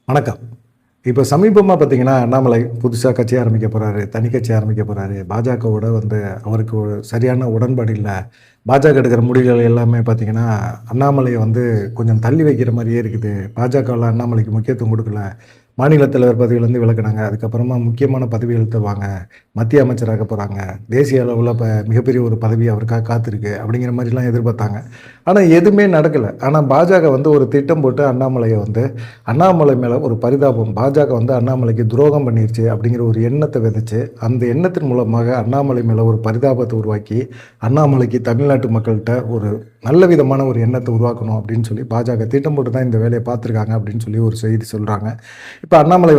வணக்கம். இப்போ சமீபமா பார்த்தீங்கன்னா, அண்ணாமலை புதுசா கட்சி ஆரம்பிக்க போறாரு. தனி கட்சி ஆரம்பிக்க போறாரு. பாஜகவோட அவருக்கு ஒரு சரியான உடன்பாடு இல்ல. பாஜக எடுக்கிற முடிவுகள் எல்லாமே பார்த்தீங்கன்னா, அண்ணாமலைய கொஞ்சம் தள்ளி வைக்கிற மாரியே இருக்குது. பாஜகவுல அண்ணாமலைக்கு முக்கியத்துவம் குடுக்கல. மாநில தலைவர் பதவியிலேருந்து விலக்குனாங்க. அதுக்கப்புறமா முக்கியமான பதவிகள் தருவாங்க. மத்திய அமைச்சராக போறாங்க. தேசிய அளவுல மிகப்பெரிய ஒரு பதவி அவருக்காக காத்திருக்கு. அப்படிங்கிற மாரிலாம் எதிர்பார்த்தாங்க. ஆனா எதுவுமே நடக்கல. ஆனா பாஜக ஒரு திட்டம் போட்டு அண்ணாமலை மேல ஒரு பரிதாபம். பாஜக அண்ணாமலைக்கு துரோகம் பண்ணிருச்சு அப்படிங்கிற ஒரு எண்ணத்த விதைச்சு, அந்த எண்ணத்தின் மூலமாக அண்ணாமலை மேல ஒரு பரிதாபத்த உருவாக்கி, அண்ணாமலைக்கு தமிழ்நாட்டு மக்கள்கிட்ட ஒரு நல்ல விதமான ஒரு எண்ணத்தை உருவாக்கணும் அப்படின்னு சொல்லி பாஜக திட்டம் போட்டு தான் இந்த வேலையை பார்த்துருக்காங்க அப்படின்னு சொல்லி ஒரு செய்தி சொல்றாங்க. இப்போ அண்ணாமலை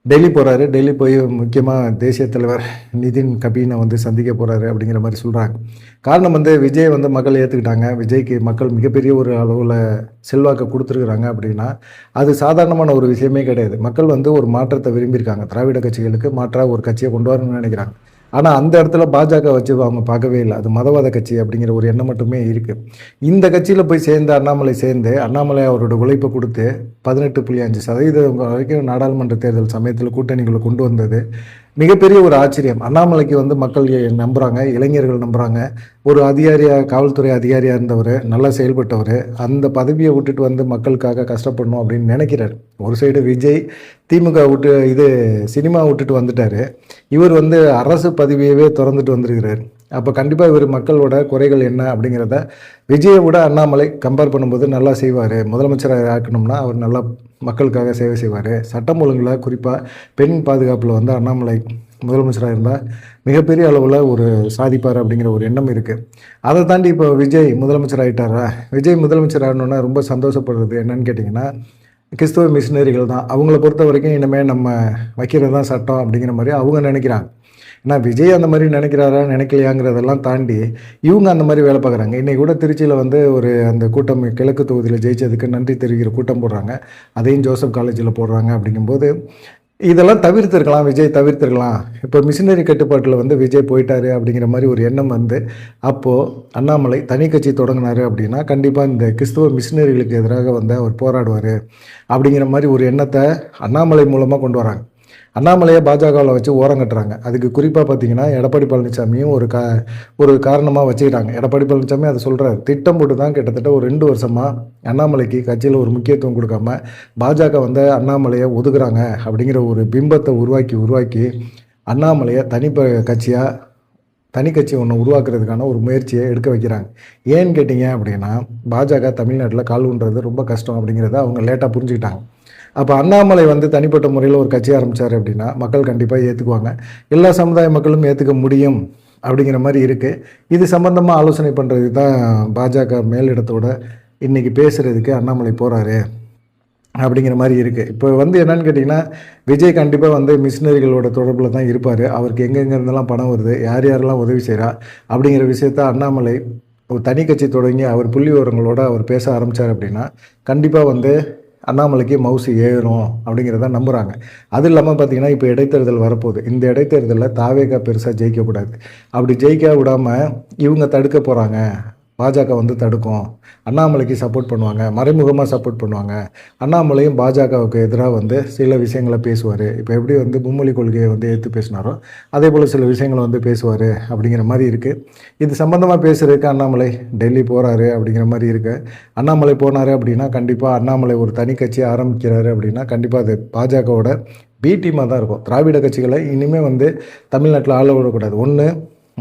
டெல்லி போறாரு. டெல்லி போய் முக்கியமாக தேசிய தலைவர் நிதின் கபீனை சந்திக்க போறாரு அப்படிங்கிற மாதிரி சொல்றாங்க. காரணம் விஜய் மக்கள் ஏற்றுக்கிட்டாங்க. விஜய்க்கு மக்கள் மிகப்பெரிய ஒரு அளவில் செல்வாக்கை கொடுத்துருக்குறாங்க அப்படின்னா அது சாதாரணமான ஒரு விஷயமே கிடையாது. மக்கள் ஒரு மாற்றத்தை விரும்பியிருக்காங்க. திராவிட கட்சிகளுக்கு மாற்றாக ஒரு கட்சியை கொண்டு வரணும்னு நினைக்கிறாங்க. ஆனால் அந்த இடத்துல பாஜக வச்சு அவங்க பார்க்கவே இல்லை. அது மதவாத கட்சி அப்படிங்கிற ஒரு எண்ணம் மட்டுமே இருக்குது. இந்த கட்சியில் போய் அண்ணாமலை அவரோட உழைப்பை கொடுத்து 18.5% வரைக்கும் நாடாளுமன்ற தேர்தல் சமயத்தில் கூட்டணிகளை கொண்டு வந்தது மிகப்பெரிய ஒரு ஆச்சரியம். அண்ணாமலைக்கு மக்கள் நம்புகிறாங்க, இளைஞர்கள் நம்புகிறாங்க. ஒரு காவல்துறை அதிகாரியாக இருந்தவர், நல்லா செயல்பட்டவர், அந்த பதவியை விட்டுட்டு மக்களுக்காக கஷ்டப்படணும் அப்படின்னு நினைக்கிறார். ஒரு சைடு விஜய் திமுக சினிமா விட்டுட்டு வந்துட்டார். இவர் அரசு பதவியவே திறந்துட்டு வந்திருக்கிறார். அப்போ கண்டிப்பாக இவர் மக்களோட குறைகள் என்ன அப்படிங்கிறத விஜயை விட அண்ணாமலை கம்பேர் பண்ணும்போது நல்லா செய்வார். முதலமைச்சராக ஆக்கணும்னா அவர் நல்லா மக்களுக்காக சேவை செய்வார். சட்டம் ஒழுங்கில் குறிப்பாக பெண் பாதுகாப்பில் அண்ணாமலை முதலமைச்சராக இருந்தால் மிகப்பெரிய அளவில் ஒரு சாதிப்பார் அப்படிங்கிற ஒரு எண்ணம் இருக்குது. அதை தாண்டி இப்போ விஜய் முதலமைச்சர் ஆகிட்டாரா? விஜய் முதலமைச்சர் ஆகணுன்னா ரொம்ப சந்தோஷப்படுறது என்னன்னு கேட்டிங்கன்னா, கிறிஸ்தவ மிஷினரிகள் தான். அவங்கள பொறுத்த வரைக்கும் இனிமேல் நம்ம வைக்கிறது தான் சட்டம் அப்படிங்கிற மாதிரி அவங்க நினைக்கிறாங்க. ஏன்னா விஜய் அந்த மாதிரி நினைக்கிறாரா நினைக்கலையாங்கிறதெல்லாம் தாண்டி இவங்க அந்த மாதிரி வேலை பார்க்குறாங்க. இன்றைக்கி கூட திருச்சியில் ஒரு அந்த கூட்டம் கிழக்கு தொகுதியில் ஜெயிச்சதுக்கு நன்றி தெரிவிக்கிற கூட்டம் போடுறாங்க. அதையும் ஜோசப் காலேஜில் போடுறாங்க. அப்படிங்கும்போது இதெல்லாம் தவிர்த்திருக்கலாம், விஜய் தவிர்த்திருக்கலாம். இப்போ மிஷினரி கட்டுப்பாட்டில் விஜய் போயிட்டாரு அப்படிங்கிற மாதிரி ஒரு எண்ணம் அப்போது அண்ணாமலை தனி கட்சி தொடங்கினார் அப்படின்னா கண்டிப்பாக இந்த கிறிஸ்துவ மிஷினரிகளுக்கு எதிராக அவர் போராடுவார் அப்படிங்கிற மாதிரி ஒரு எண்ணத்தை அண்ணாமலை மூலமாக கொண்டு வராங்க. அண்ணாமலையை பாஜகவில் வச்சு ஓரங்கட்டுறாங்க. அதுக்கு குறிப்பாக பார்த்தீங்கன்னா எடப்பாடி பழனிசாமியும் ஒரு காரணமாக வச்சுக்கிட்டாங்க. எடப்பாடி பழனிசாமி அதை சொல்கிறார். திட்டம் போட்டு தான் கிட்டத்தட்ட ஒரு 2 வருஷமாக அண்ணாமலைக்கு கட்சியில் ஒரு முக்கியத்துவம் கொடுக்காம பாஜக அண்ணாமலையை ஒதுக்குறாங்க அப்படிங்கிற ஒரு பிம்பத்தை உருவாக்கி அண்ணாமலையை தனி கட்சி ஒன்று உருவாக்குறதுக்கான ஒரு முயற்சியை எடுக்க வைக்கிறாங்க. ஏன்னு கேட்டிங்க அப்படின்னா பாஜக தமிழ்நாட்டில் கால் ஊன்றது ரொம்ப கஷ்டம் அப்படிங்கிறத அவங்க லேட்டாக புரிஞ்சுக்கிட்டாங்க. அப்போ அண்ணாமலை தனிப்பட்ட முறையில் ஒரு கட்சி ஆரம்பித்தார் அப்படின்னா மக்கள் கண்டிப்பாக ஏற்றுக்குவாங்க. எல்லா சமுதாய மக்களும் ஏற்றுக்க முடியும் அப்படிங்கிற மாதிரி இருக்குது. இது சம்பந்தமாக ஆலோசனை பண்ணுறது தான் பாஜக மேலிடத்தோட இன்றைக்கி பேசுகிறதுக்கு அண்ணாமலை போகிறாரு அப்படிங்கிற மாதிரி இருக்குது. இப்போ என்னன்னு கேட்டிங்கன்னா, விஜய் கண்டிப்பாக மிஷினரிகளோட தொடர்பில் தான் இருப்பார். அவருக்கு எங்கெங்கேருந்தெல்லாம் பணம் வருது, யாரெல்லாம் உதவி செய்கிறா அப்படிங்கிற விஷயத்த அண்ணாமலை ஒரு தனி கட்சி தொடங்கி அவர் புள்ளி விவரங்களோட அவர் பேச ஆரம்பித்தார் அப்படின்னா கண்டிப்பாக அண்ணாமலைக்கு மவுசு ஏறும் அப்படிங்கிறத நம்புகிறாங்க. அது இல்லாமல் பார்த்தீங்கன்னா இப்போ இடைத்தேர்தல் வரப்போகுது. இந்த இடைத்தேர்தலில் தாவேகா பெருசாக ஜெயிக்கக்கூடாது. அப்படி ஜெயிக்க விடாமல் இவங்க தடுக்க போகிறாங்க. பாஜக தடுக்கும். அண்ணாமலைக்கு சப்போர்ட் பண்ணுவாங்க, மறைமுகமாக சப்போர்ட் பண்ணுவாங்க. அண்ணாமலையும் பாஜகவுக்கு எதிராக சில விஷயங்களை பேசுவார். இப்போ எப்படி மும்மொழி கொள்கையை ஏற்று பேசினாரோ அதே போல் சில விஷயங்களை பேசுவார் அப்படிங்கிற மாதிரி இருக்குது. இது சம்மந்தமாக பேசுகிறதுக்கு அண்ணாமலை டெல்லி போகிறாரு அப்படிங்கிற மாதிரி இருக்குது. அண்ணாமலை போனார் அப்படின்னா கண்டிப்பாக அண்ணாமலை ஒரு தனி கட்சி ஆரம்பிக்கிறாரு அப்படின்னா கண்டிப்பாக அது பாஜகவோட பி டீமாக தான் இருக்கும். திராவிட கட்சிகளை இனிமேல் தமிழ்நாட்டில் ஆள விடக்கூடாது. ஒன்று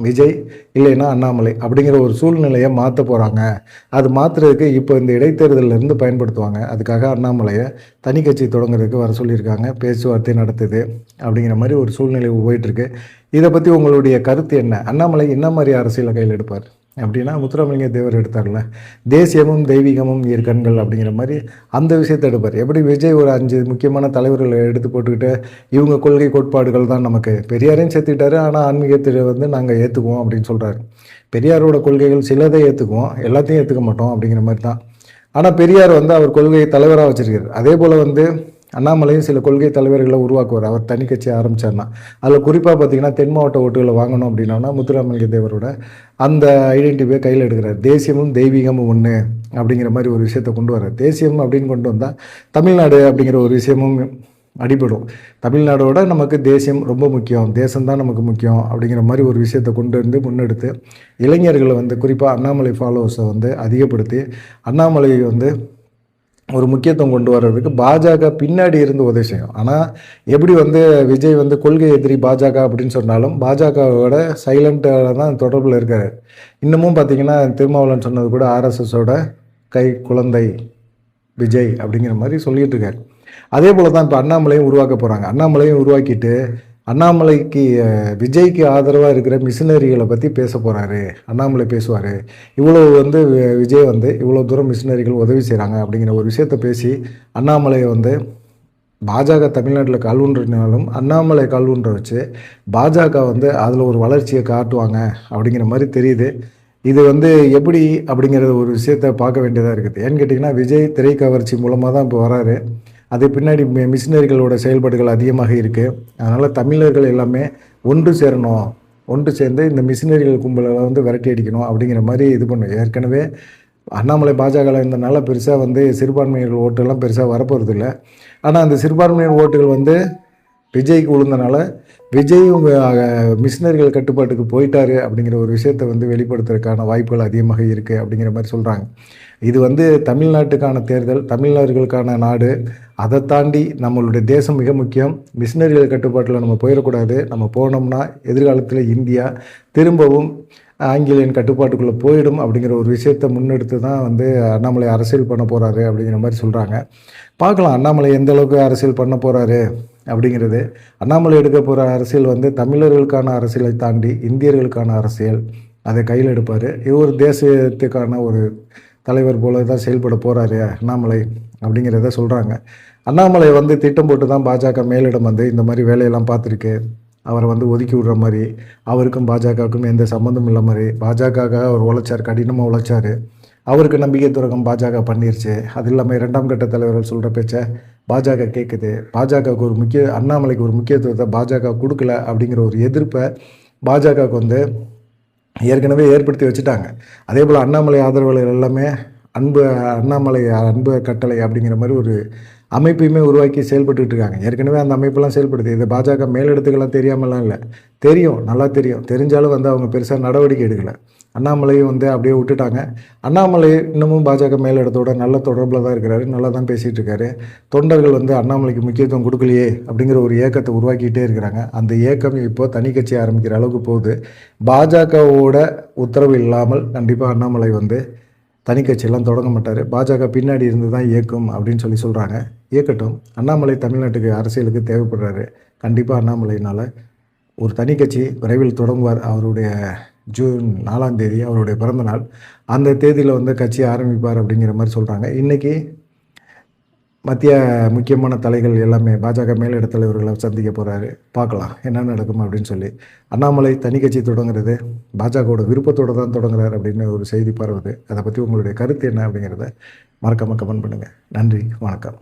விஜய் இல்லைன்னா அண்ணாமலை அப்படிங்கிற ஒரு சூழ்நிலையை மாற்ற போகிறாங்க. அது மாற்றுறதுக்கு இப்போ இந்த இடைத்தேர்தலிருந்து பயன்படுத்துவாங்க. அதுக்காக அண்ணாமலையை தனி கட்சி தொடங்குறதுக்கு வர சொல்லியிருக்காங்க. பேச்சுவார்த்தை நடத்துது அப்படிங்கிற மாதிரி ஒரு சூழ்நிலை போயிட்டுருக்கு. இதை பற்றி உங்களுடைய கருத்து என்ன? அண்ணாமலை என்ன மாதிரி அரசியலை கையில் எடுப்பார் அப்படின்னா முத்துராமலிங்க தேவர் எடுத்தார்ல, தேசியமும் தெய்வீகமும் இரு கண்கள் அப்படிங்கிற மாதிரி அந்த விஷயத்தை எடுப்பார். எப்படி விஜய் ஒரு 5 முக்கியமான தலைவர்களை எடுத்து போட்டுக்கிட்டு இவங்க கொள்கை கோட்பாடுகள் தான் நமக்கு, பெரியாரையும் சேர்த்துக்கிட்டாரு ஆனால் ஆன்மீகத்தை நாங்கள் ஏற்றுக்குவோம் அப்படின்னு சொல்கிறாரு. பெரியாரோட கொள்கைகள் சிலதை ஏற்றுக்குவோம், எல்லாத்தையும் ஏற்றுக்க மாட்டோம் அப்படிங்கிற மாதிரி தான். ஆனால் பெரியார் அவர் கொள்கையை தலைவராக வச்சுருக்காரு. அதே போல் அண்ணாமலையும் சில கொள்கை தலைவர்களை உருவாக்குவார் அவர் தனி கட்சி ஆரம்பித்தார்னா. அதில் குறிப்பாக பார்த்தீங்கன்னா தென் மாவட்ட ஓட்டுகளை வாங்கணும் அப்படின்னா முத்துராமலிங்க தேவரோட அந்த ஐடென்டிட்டியை கையில் எடுக்கிறார். தேசியமும் தெய்வீகமும் ஒன்று அப்படிங்கிற மாதிரி ஒரு விஷயத்தை கொண்டு வர்றார். தேசியம் அப்படின்னு கொண்டு வந்தால் தமிழ்நாடு அப்படிங்கிற ஒரு விஷயமும் அடிபடும். தமிழ்நாடோட நமக்கு தேசியம் ரொம்ப முக்கியம், தேசம்தான் நமக்கு முக்கியம் அப்படிங்கிற மாதிரி ஒரு விஷயத்தை கொண்டு வந்து முன்னெடுத்து இளைஞர்களை வந்து குறிப்பாக அண்ணாமலை ஃபாலோவர்ஸை வந்து அதிகப்படுத்தி அண்ணாமலை வந்து ஒரு முக்கியத்துவம் கொண்டு வர்றதுக்கு பாஜக பின்னாடி இருந்து உதவி செய்யும். ஆனால் எப்படி வந்து விஜய் வந்து கொள்கை எதிரி பாஜக அப்படின்னு சொன்னாலும் பாஜகவோட சைலண்ட்டாக தான் தொடர்பில் இருக்கார். இன்னமும் பார்த்தீங்கன்னா திருமாவளவன் சொன்னது கூட ஆர்எஸ்எஸோட கை குழந்தை விஜய் அப்படிங்கிற மாதிரி சொல்லிட்டு இருக்காரு. அதே போல் தான் இப்போ அண்ணாமலையும் உருவாக்க போகிறாங்க. அண்ணாமலையும் உருவாக்கிட்டு அண்ணாமலைக்கு விஜய்க்கு ஆதரவாக இருக்கிற மிஷினரிகளை பற்றி பேச போகிறாரு. அண்ணாமலை பேசுவார், இவ்வளோ வந்து விஜய் வந்து இவ்வளோ தூரம் மிஷினரிகள் உதவி செய்கிறாங்க அப்படிங்கிற ஒரு விஷயத்தை பேசி அண்ணாமலையை வந்து பாஜக தமிழ்நாட்டில் கால்வுன்றனாலும் அண்ணாமலை கால்வுன்ற வச்சு பாஜக வந்து அதில் ஒரு வளர்ச்சியை காட்டுவாங்க அப்படிங்கிற மாதிரி தெரியுது. இது வந்து எப்படி அப்படிங்கிற ஒரு விஷயத்தை பார்க்க வேண்டியதாக இருக்குது. ஏன்னு கேட்டிங்கன்னா விஜய் திரை கவர்ச்சி மூலமாக தான் இப்போ வராரு. அது பின்னாடி மிஷினரிகளோட செயல்பாடுகள் அதிகமாக இருக்குது. அதனால் தமிழர்கள் எல்லாமே ஒன்று சேரணும், ஒன்று சேர்ந்து இந்த மிஷினரிகள் கும்பலை வந்து விரட்டி அடிக்கணும் அப்படிங்கிற மாதிரி இது பண்ணும். ஏற்கனவே அண்ணாமலை பாஜகவில் இருந்தனால பெருசாக வந்து சிறுபான்மையினர் ஓட்டுகள்லாம் பெருசாக வரப்போகிறது இல்லை. ஆனால் அந்த சிறுபான்மையினர் ஓட்டுகள் வந்து விஜய்க்கு விழுந்தனால விஜயும் மிஷினரிகள் கட்டுப்பாட்டுக்கு போயிட்டாரு அப்படிங்கிற ஒரு விஷயத்தை வந்து வெளிப்படுத்துறதுக்கான வாய்ப்புகள் அதிகமாக இருக்குது அப்படிங்கிற மாதிரி சொல்கிறாங்க. இது வந்து தமிழ்நாட்டுக்கான தேர்தல், தமிழர்களுக்கான நாடு. அதை தாண்டி நம்மளுடைய தேசம் மிக முக்கியம். மிஷினரிகள் கட்டுப்பாட்டில் நம்ம போயிடக்கூடாது. நம்ம போனோம்னா எதிர்காலத்தில் இந்தியா திரும்பவும் ஆங்கிலேயன் கட்டுப்பாட்டுக்குள்ளே போயிடும் அப்படிங்கிற ஒரு விஷயத்தை முன்னெடுத்து தான் வந்து அண்ணாமலை அரசியல் பண்ண போகிறாரு அப்படிங்கிற மாதிரி சொல்கிறாங்க. பார்க்கலாம் அண்ணாமலை எந்த அளவுக்கு அரசியல் பண்ண போகிறாரு அப்படிங்கிறது. அண்ணாமலை எடுக்க போகிற அரசியல் வந்து தமிழர்களுக்கான அரசியலை தாண்டி இந்தியர்களுக்கான அரசியல், அதை கையில் எடுப்பார். இவர் தேசியத்துக்கான ஒரு தலைவர் போல தான் செயல்பட போகிறாரு அண்ணாமலை அப்படிங்கிறத சொல்கிறாங்க. அண்ணாமலை வந்து திட்டம் போட்டு தான் பாஜக மேலிடம் வந்து இந்த மாதிரி வேலையெல்லாம் பார்த்துருக்கு. அவரை வந்து ஒதுக்கி விடுற மாதிரி, அவருக்கும் பாஜகவுக்கும் எந்த சம்மந்தம் இல்லை மாதிரி பாஜகவுக்காக அவர் உழைச்சார், கடினமாக உழைச்சார். அவருக்கு நம்பிக்கை துரோகம் பாஜக பண்ணிருச்சு. அது இல்லாமல் 2ஆம் கட்ட தலைவர்கள் சொல்கிற பேச்சை பாஜக கேட்குது. பாஜகவுக்கு ஒரு அண்ணாமலைக்கு ஒரு முக்கியத்துவத்தை பாஜக கொடுக்கல அப்படிங்கிற ஒரு எதிர்ப்பை பாஜகவுக்கு வந்து ஏற்கனவே ஏற்படுத்தி வச்சுட்டாங்க. அதே போல் அண்ணாமலை ஆதரவாளர்கள் எல்லாமே அண்ணாமலை அன்பு கட்டளை அப்படிங்கிற மாதிரி ஒரு அமைப்பையுமே உருவாக்கி செயல்பட்டுட்டு இருக்காங்க. ஏற்கனவே அந்த அமைப்பெல்லாம் செயல்படுது. இது பாஜக மேலிடத்துக்கெல்லாம் தெரியாமலாம் இல்லை, தெரியும், நல்லா தெரியும். தெரிஞ்சாலும் வந்து அவங்க பெருசாக நடவடிக்கை எடுக்கலை. அண்ணாமலையும் வந்து அப்படியே விட்டுட்டாங்க. அண்ணாமலை இன்னமும் பாஜக மேலிடத்தோட நல்ல தொடர்பில் தான் இருக்கிறாரு, நல்லா தான் பேசிகிட்டு இருக்காரு. தொண்டர்கள் வந்து அண்ணாமலைக்கு முக்கியத்துவம் கொடுக்கலையே அப்படிங்கிற ஒரு ஏக்கத்தை உருவாக்கிட்டே இருக்கிறாங்க. அந்த ஏக்கம் இப்போ தனி கட்சி ஆரம்பிக்கிற அளவுக்கு போகுது. பாஜகவோட உத்தரவு இல்லாமல் கண்டிப்பாக அண்ணாமலை வந்து தனி கட்சியெல்லாம் தொடங்க மாட்டார். பாஜக பின்னாடி இருந்து தான் இயக்கும் அப்படின்னு சொல்கிறாங்க. இயக்கட்டும். அண்ணாமலை தமிழ்நாட்டுக்கு அரசியலுக்கு தேவைப்படுறாரு. கண்டிப்பாக அண்ணாமலையினால் ஒரு தனி கட்சி விரைவில் தொடங்குவார். அவருடைய ஜூன் 4ஆம் தேதி அவருடைய பிறந்தநாள். அந்த தேதியில் வந்து கட்சி ஆரம்பிப்பார் அப்படிங்கிற மாதிரி சொல்கிறாங்க. இன்றைக்கி மத்திய முக்கியமான தலைகள் எல்லாமே பாஜக மேலிட தலைவர்களை சந்திக்க போகிறாரு. பார்க்கலாம் என்ன நடக்கும் அப்படின்னு சொல்லி. அண்ணாமலை தனி கட்சி தொடங்குறது பாஜகவோட விருப்பத்தோடு தான் தொடங்குறாரு அப்படின்னு ஒரு செய்தி பரவுது. அதை பற்றி உங்களுடைய கருத்து என்ன அப்படிங்கிறத மறக்காமல் கமெண்ட் பண்ணுங்கள். நன்றி, வணக்கம்.